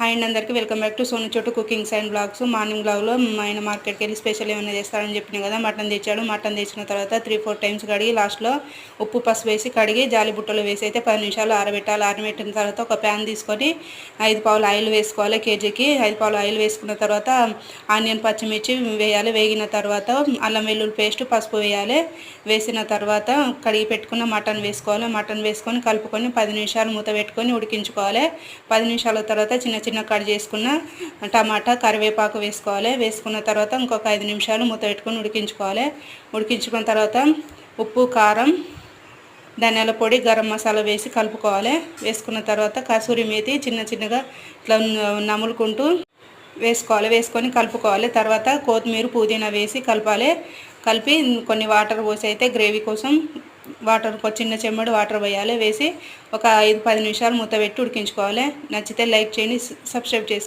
Hi అండి, అందరికీ welcome back to Sonu చోటు కుకింగ్స్ అండ్ బ్లాగ్స్. మార్నింగ్ బ్లాగ్లో ఆయన మార్కెట్కి వెళ్ళి స్పెషల్ ఏమైనా చేస్తారని చెప్పిన కదా. మటన్ తెచ్చాడు. మటన్ తెచ్చిన తర్వాత 3-4 టైమ్స్ కడిగి లాస్ట్లో ఉప్పు పసుపు వేసి కడిగి జాలి బుట్టలో వేసి అయితే 10 నిమిషాలు ఆరబెట్టాలి. ఆరబెట్టిన తర్వాత ఒక ప్యాన్ తీసుకొని 5 పావులు ఆయిల్ వేసుకోవాలి. కేజీకి 5 పావులు ఆయిల్ వేసుకున్న తర్వాత ఆనియన్ పచ్చిమిర్చి వేయాలి. వేగిన తర్వాత అల్లం వెల్లుల్లి పేస్ట్ పసుపు వేయాలి. వేసిన తర్వాత కడిగి పెట్టుకున్న మటన్ వేసుకోవాలి. మటన్ వేసుకొని కలుపుకొని 10 నిమిషాలు మూత పెట్టుకొని ఉడికించుకోవాలి. 10 నిమిషాల తర్వాత చిన్న కట్ చేసుకున్న టమాటా కరివేపాకు వేసుకోవాలి. వేసుకున్న తర్వాత ఇంకొక 5 నిమిషాలు మూత పెట్టుకొని ఉడికించుకోవాలి. ఉడికించుకున్న తర్వాత ఉప్పు కారం ధనియాల పొడి గరం మసాలా వేసి కలుపుకోవాలి. వేసుకున్న తర్వాత కసూరి మేతి చిన్నగా ఇట్లా నములుకుంటూ వేసుకోవాలి. వేసుకొని కలుపుకోవాలి. తర్వాత కొత్తిమీర పుదీనా వేసి కలపాలి. కలిపి కొన్ని వాటర్ పోసి అయితే గ్రేవీ కోసం చిన్న చెమ్మడి వాటర్ వేయాలి. వేసి ఒక 5-10 నిమిషాలు మూత పెట్టి ఉడికించుకోవాలి. నచ్చితే లైక్ చేయండి, సబ్స్క్రైబ్ చేసుకోండి.